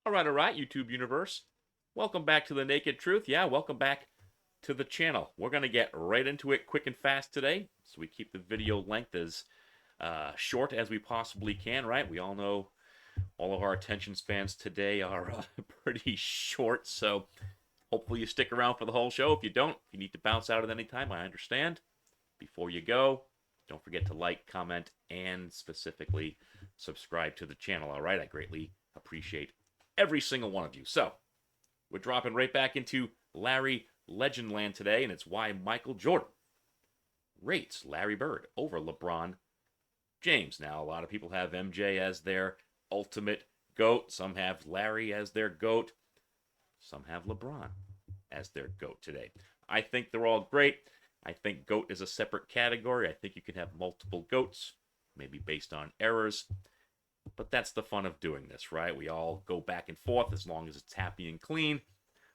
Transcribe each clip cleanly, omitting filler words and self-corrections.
All right, YouTube universe. Welcome back to the Naked Truth. Yeah, welcome back to the channel. We're going to get right into it quick and fast today, so we keep the video length as short as we possibly can, right? We all know all of our attention spans today are pretty short, so hopefully you stick around for the whole show. If you don't, if you need to bounce out at any time, I understand. Before you go, don't forget to like, comment, and specifically subscribe to the channel, all right? I greatly appreciate every single one of you. So, we're dropping right back into Larry Legend land today, and it's why Michael Jordan rates Larry Bird over LeBron James. Now, a lot of people have MJ as their ultimate GOAT. Some have Larry as their GOAT. Some have LeBron as their GOAT today. I think they're all great. I think GOAT is a separate category. I think you can have multiple GOATs, maybe based on errors. But that's the fun of doing this, right? We all go back and forth as long as it's happy and clean.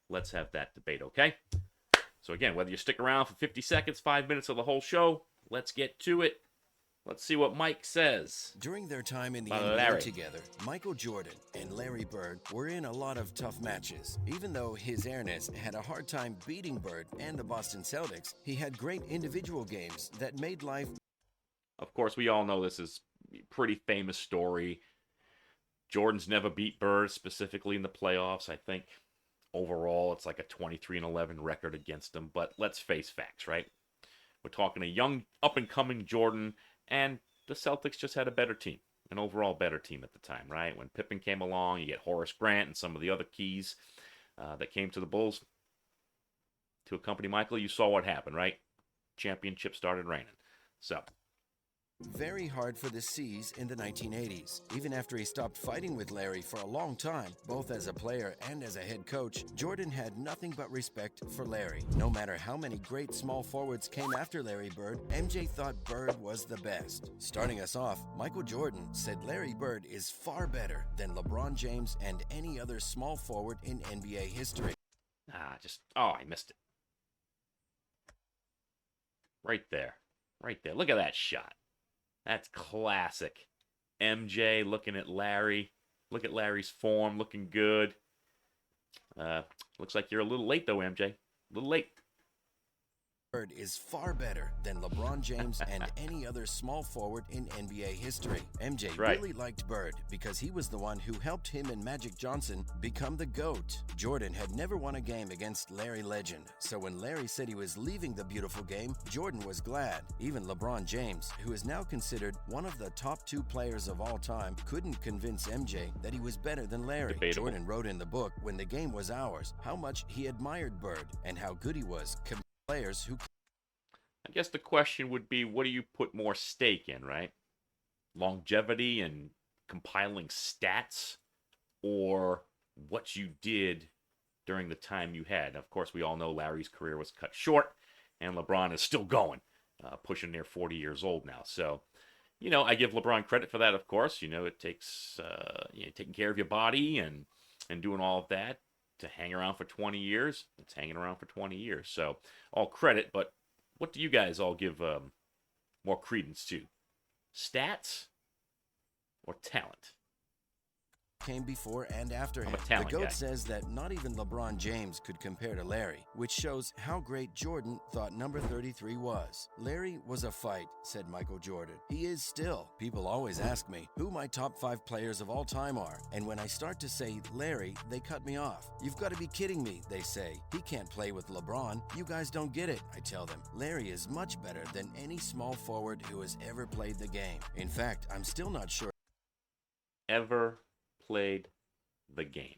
Let's have that debate, okay? So again, whether you stick around for 50 seconds, 5 minutes of the whole show, let's get to it. Let's see what Mike says. During their time in the About NBA Larry. together, Michael Jordan and Larry Bird were in a lot of tough matches. Even though his Ernest had a hard time beating Bird and the Boston Celtics, he had great individual games that made life. Of course, we all know this is a pretty famous story. Jordan's never beat Bird, specifically in the playoffs. I think overall it's like a 23-11 record against him. But let's face facts, right? We're talking a young, up-and-coming Jordan, and the Celtics just had a better team, an overall better team at the time, right? When Pippen came along, you get Horace Grant and some of the other keys that came to the Bulls to accompany Michael. You saw what happened, right? Championship started raining. So, Very hard for the C's in the 1980s. Even after he stopped fighting with Larry for a long time, both as a player and as a head coach, Jordan had nothing but respect for Larry. No matter how many great small forwards came after Larry Bird, MJ thought Bird was the best. Starting us off, Michael Jordan said Larry Bird is far better than LeBron James and any other small forward in NBA history. I missed it. Right there. Right there. Look at that shot. That's classic. MJ looking at Larry. Look at Larry's form, looking good. Looks like you're a little late, though, MJ. A little late. Bird is far better than LeBron James and any other small forward in NBA history. MJ really liked Bird because he was the one who helped him and Magic Johnson become the GOAT. Jordan had never won a game against Larry Legend, so when Larry said he was leaving the beautiful game, Jordan was glad. Even LeBron James, who is now considered one of the top 2 players of all time, couldn't convince MJ that he was better than Larry. Debatable. Jordan wrote in the book, When the Game Was Ours, how much he admired Bird and how good he was players who. I guess the question would be, what do you put more stake in, right? Longevity and compiling stats, or what you did during the time you had? Of course, we all know Larry's career was cut short, and LeBron is still going, pushing near 40 years old now. So, I give LeBron credit for that, of course. It takes taking care of your body and doing all of that to hang around for 20 years. It's hanging around for 20 years. So, all credit, but what do you guys all give more credence to? Stats or talent? Came before and after him. I'm a talent the GOAT guy. says that not even LeBron James could compare to Larry, which shows how great Jordan thought number 33 was. Larry was a fight, said Michael Jordan. He is still. People always ask me who my top 5 players of all time are, and when I start to say Larry, they cut me off. You've got to be kidding me, they say. He can't play with LeBron. You guys don't get it, I tell them. Larry is much better than any small forward who has ever played the game. In fact, I'm still not sure. Ever played the game.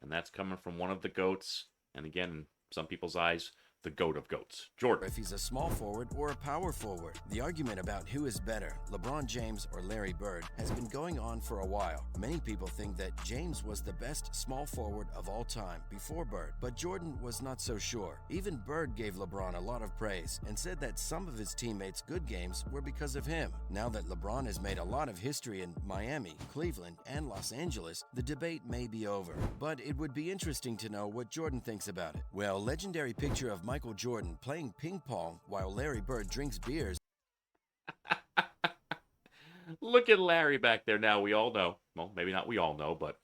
And that's coming from one of the GOATs, and again, in some people's eyes, the GOAT of GOATs, Jordan. If he's a small forward or a power forward. The argument about who is better, LeBron James or Larry Bird, has been going on for a while. Many people think that James was the best small forward of all time before Bird, but Jordan was not so sure. Even Bird gave LeBron a lot of praise and said that some of his teammates' good games were because of him. Now that LeBron has made a lot of history in Miami, Cleveland, and Los Angeles, the debate may be over. But it would be interesting to know what Jordan thinks about it. Well, legendary picture of Michael Jordan playing ping pong while Larry Bird drinks beers. Look at Larry back there now. We all know. Well, maybe not we all know, but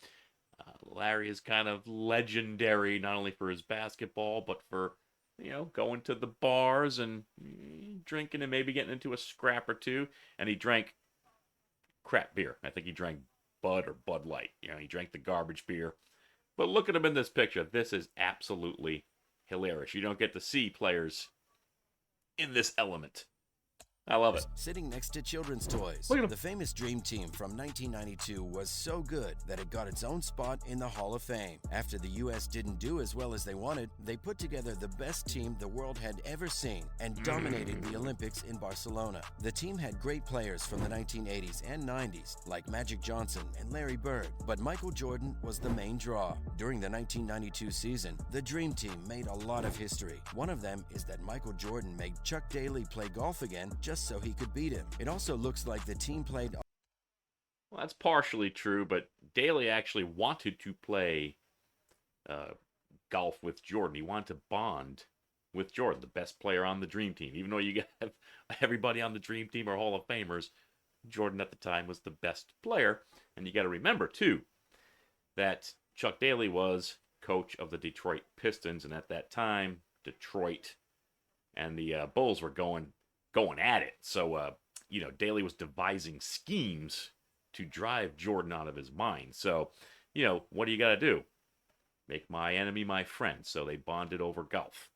Larry is kind of legendary, not only for his basketball, but for, going to the bars and drinking and maybe getting into a scrap or two. And he drank crap beer. I think he drank Bud or Bud Light. He drank the garbage beer. But look at him in this picture. This is absolutely hilarious. You don't get to see players in this element. I love it. Sitting next to children's toys. Look at him. The famous Dream Team from 1992 was so good that it got its own spot in the Hall of Fame. After the U.S. didn't do as well as they wanted, they put together the best team the world had ever seen and dominated the Olympics in Barcelona. The team had great players from the 1980s and 90s, like Magic Johnson and Larry Bird, but Michael Jordan was the main draw. During the 1992 season, the Dream Team made a lot of history. One of them is that Michael Jordan made Chuck Daly play golf again just so he could beat him. It also looks like the team played... Well, that's partially true, but Daly actually wanted to play golf with Jordan. He wanted to bond with Jordan, the best player on the Dream Team. Even though you have everybody on the Dream Team are Hall of Famers, Jordan at the time was the best player. And you got to remember, too, that Chuck Daly was coach of the Detroit Pistons, and at that time, Detroit and the Bulls were going at it. So, Daly was devising schemes to drive Jordan out of his mind. So, what do you got to do? Make my enemy my friend. So they bonded over golf.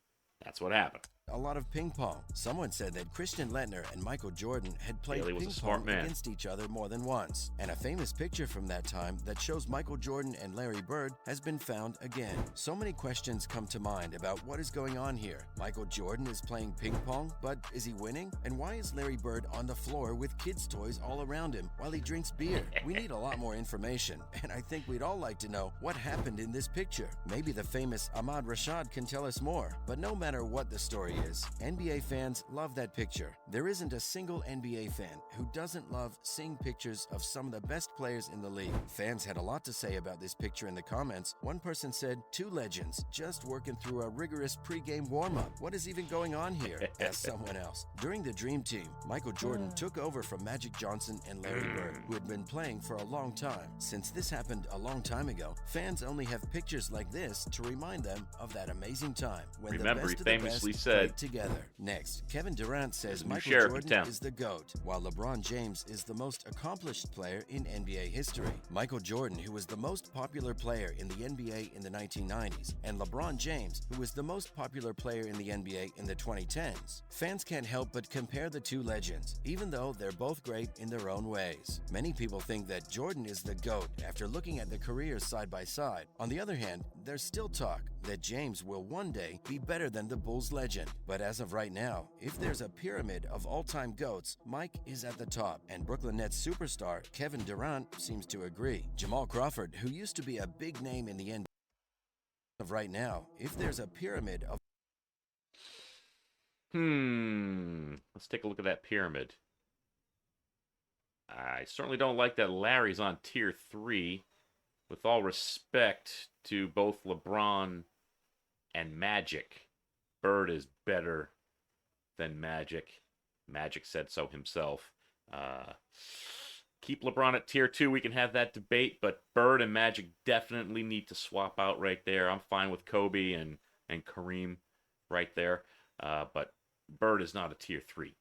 That's what happened. A lot of ping pong. Someone said that Christian Leitner and Michael Jordan had played Daly was ping a smart pong man. against each other more than once. And a famous picture from that time that shows Michael Jordan and Larry Bird has been found again. So many questions come to mind about what is going on here. Michael Jordan is playing ping pong, but is he winning? And why is Larry Bird on the floor with kids' toys all around him while he drinks beer? We need a lot more information, and I think we'd all like to know what happened in this picture. Maybe the famous Ahmad Rashad can tell us more. But no matter what the story is, NBA fans love that picture. There isn't a single NBA fan who doesn't love seeing pictures of some of the best players in the league. Fans had a lot to say about this picture in the comments. One person said, "Two legends just working through a rigorous pregame warm-up. What is even going on here?" asked someone else. During the Dream Team, Michael Jordan took over from Magic Johnson and Larry Bird, who had been playing for a long time. Since this happened a long time ago, fans only have pictures like this to remind them of that amazing time when Remember, the best he of the famously best said, played together. Next, Kevin Durant says new Michael sheriff in Jordan town. is the GOAT, while LeBron James is the most accomplished player in NBA history. Michael Jordan, who was the most popular player in the NBA in the 1990s, and LeBron James, who was the most popular player in the NBA in the 2010s. Fans can't help but compare the two legends, even though they're both great in their own ways. Many people think that Jordan is the GOAT after looking at the careers side by side. On the other hand, there's still talk that James will one day be better than the Bulls legend. But as of right now, if there's a pyramid of all-time GOATs, Mike is at the top, and Brooklyn Nets superstar Kevin Durant seems to agree. Jamal Crawford, who used to be a big name in the NBA, of right now, if there's a pyramid of Let's take a look at that pyramid. I certainly don't like that Larry's on tier 3. With all respect to both LeBron and Magic, Bird is better than Magic. Magic said so himself. Keep LeBron at tier 2. We can have that debate, but Bird and Magic definitely need to swap out right there. I'm fine with Kobe and Kareem right there. But Bird is not a tier 3.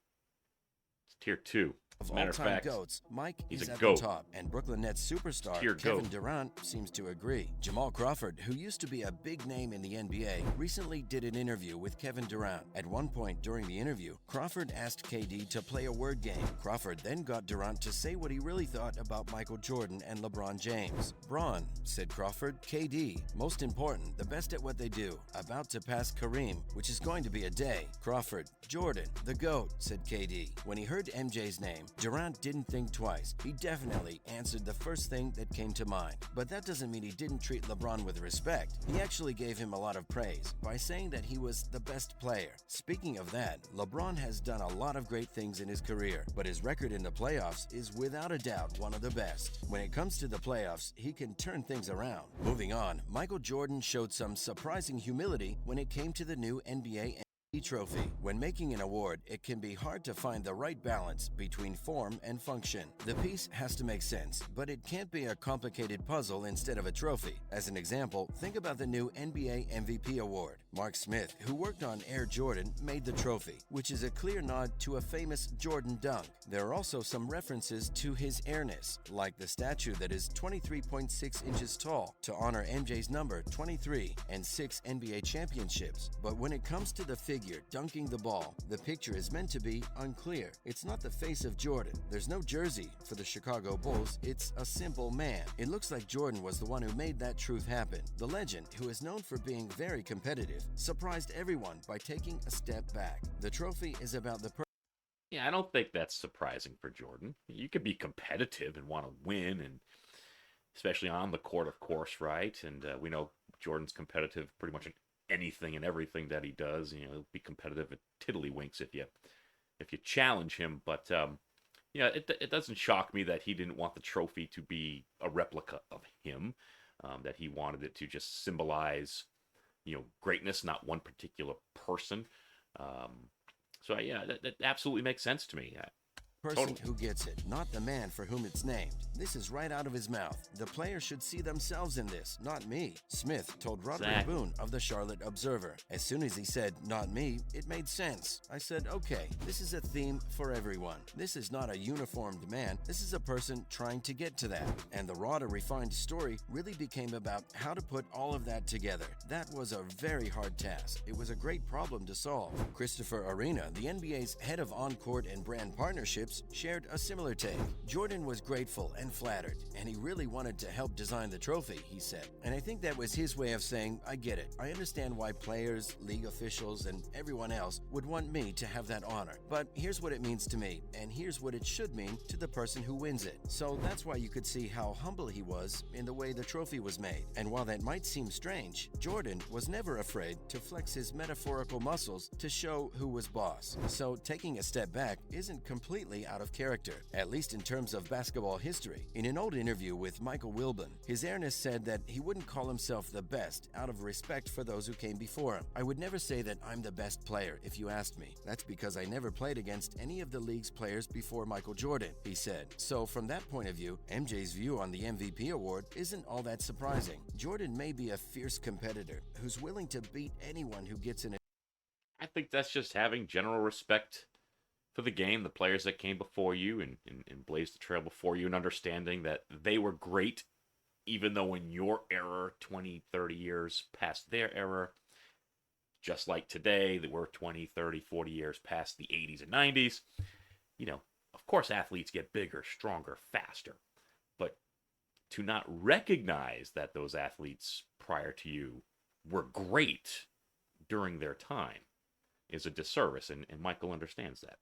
It's tier 2. Of Matter of all-time fact, GOATs, Mike he's is a at GOAT. the top, and Brooklyn Nets superstar Tier Kevin GOAT. Durant seems to agree. Jamal Crawford, who used to be a big name in the NBA, recently did an interview with Kevin Durant. At one point during the interview, Crawford asked KD to play a word game. Crawford then got Durant to say what he really thought about Michael Jordan and LeBron James. "Bron," said Crawford, "KD, most important, the best at what they do, about to pass Kareem, which is going to be a day." Crawford, "Jordan, the GOAT," said KD. When he heard MJ's name, Durant didn't think twice. He definitely answered the first thing that came to mind. But that doesn't mean he didn't treat LeBron with respect. He actually gave him a lot of praise by saying that he was the best player. Speaking of that, LeBron has done a lot of great things in his career, but his record in the playoffs is without a doubt one of the best. When it comes to the playoffs, he can turn things around. Moving on, Michael Jordan showed some surprising humility when it came to the new NBA Trophy. When making an award, it can be hard to find the right balance between form and function. The piece has to make sense, but it can't be a complicated puzzle instead of a trophy. As an example, think about the new NBA MVP award. Mark Smith, who worked on Air Jordan, made the trophy, which is a clear nod to a famous Jordan dunk. There are also some references to his airness, like the statue that is 23.6 inches tall to honor MJ's number 23 and 6 NBA championships. But when it comes to the figure dunking the ball, the picture is meant to be unclear. It's not the face of Jordan. There's no jersey for the Chicago Bulls. It's a simple man. It looks like Jordan was the one who made that truth happen. The legend, who is known for being very competitive, surprised everyone by taking a step back. The trophy is about the Yeah, I don't think that's surprising for Jordan. You could be competitive and want to win, and especially on the court, of course, right? And we know Jordan's competitive pretty much in anything and everything that he does. You know, he'll be competitive at tiddlywinks if you challenge him. But yeah, it doesn't shock me that he didn't want the trophy to be a replica of him. That he wanted it to just symbolize, greatness, not one particular person. So yeah, that absolutely makes sense to me. person Totally. who gets it, not the man for whom it's named. This is right out of his mouth. The player should see themselves in this, not me. Smith told Roderick Exactly. Boone of the Charlotte Observer. As soon as he said, not me, it made sense. I said, okay, this is a theme for everyone. This is not a uniformed man. This is a person trying to get to that. And the raw to refined story really became about how to put all of that together. That was a very hard task. It was a great problem to solve. Christopher Arena, the NBA's head of on-court and brand partnerships, shared a similar take. Jordan was grateful and flattered, and he really wanted to help design the trophy, he said. And I think that was his way of saying, I get it. I understand why players, league officials, and everyone else would want me to have that honor. But here's what it means to me, and here's what it should mean to the person who wins it. So that's why you could see how humble he was in the way the trophy was made. And while that might seem strange, Jordan was never afraid to flex his metaphorical muscles to show who was boss. So taking a step back isn't completely out of character, at least in terms of basketball history. In an old interview with Michael Wilbon, his airness said that he wouldn't call himself the best out of respect for those who came before him. I would never say that I'm the best player if you asked me. That's because I never played against any of the league's players before Michael Jordan, he said. So from that point of view, MJ's view on the MVP award isn't all that surprising. Jordan may be a fierce competitor who's willing to beat anyone who gets in a I think that's just having general respect for the game, the players that came before you and blazed the trail before you, and understanding that they were great, even though in your era, 20, 30 years past their era, just like today, they were 20, 30, 40 years past the 80s and 90s. Of course, athletes get bigger, stronger, faster. But to not recognize that those athletes prior to you were great during their time is a disservice, and Michael understands that.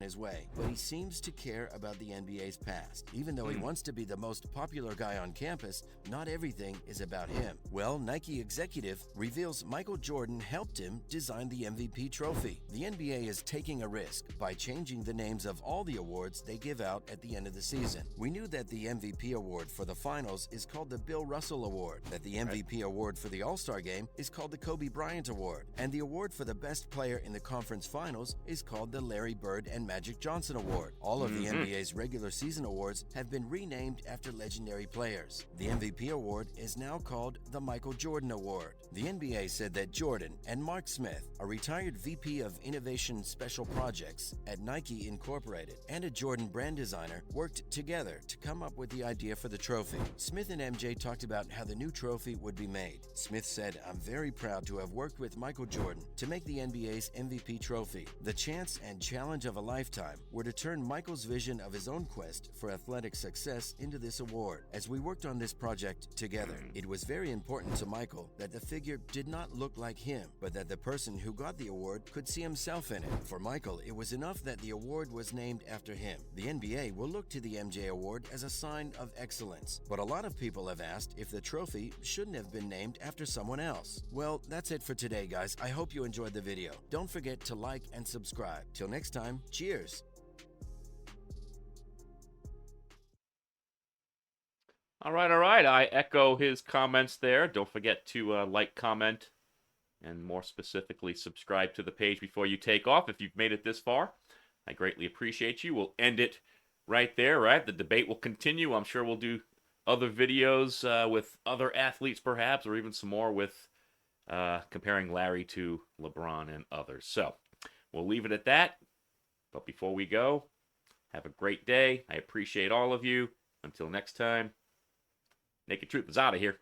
his way, but he seems to care about the NBA's past. Even though he wants to be the most popular guy on campus, not everything is about him. Well, Nike executive reveals Michael Jordan helped him design the MVP trophy. The NBA is taking a risk by changing the names of all the awards they give out at the end of the season. We knew that the MVP award for the finals is called the Bill Russell Award, that the MVP award for the All-Star Game is called the Kobe Bryant Award, and the award for the best player in the conference finals is called the Larry Bird and Magic Johnson Award. All of the NBA's regular season awards have been renamed after legendary players. The MVP award is now called the Michael Jordan Award. The NBA said that Jordan and Mark Smith, a retired VP of Innovation Special Projects at Nike Incorporated, and a Jordan brand designer, worked together to come up with the idea for the trophy. Smith and MJ talked about how the new trophy would be made. Smith said, I'm very proud to have worked with Michael Jordan to make the NBA's MVP trophy. The chance and challenge of a lifetime were to turn Michael's vision of his own quest for athletic success into this award. As we worked on this project together, it was very important to Michael that the figure did not look like him, but that the person who got the award could see himself in it. For Michael, it was enough that the award was named after him. The NBA will look to the MJ Award as a sign of excellence, but a lot of people have asked if the trophy shouldn't have been named after someone else. Well, that's it for today, guys. I hope you enjoyed the video. Don't forget to like and subscribe. Till next time, cheers! All right, all right. I echo his comments there. Don't forget to like, comment, and more specifically, subscribe to the page before you take off if you've made it this far. I greatly appreciate you. We'll end it right there, right? The debate will continue. I'm sure we'll do other videos with other athletes, perhaps, or even some more with comparing Larry to LeBron and others. So we'll leave it at that. But before we go, have a great day. I appreciate all of you. Until next time, Naked Truth is out of here.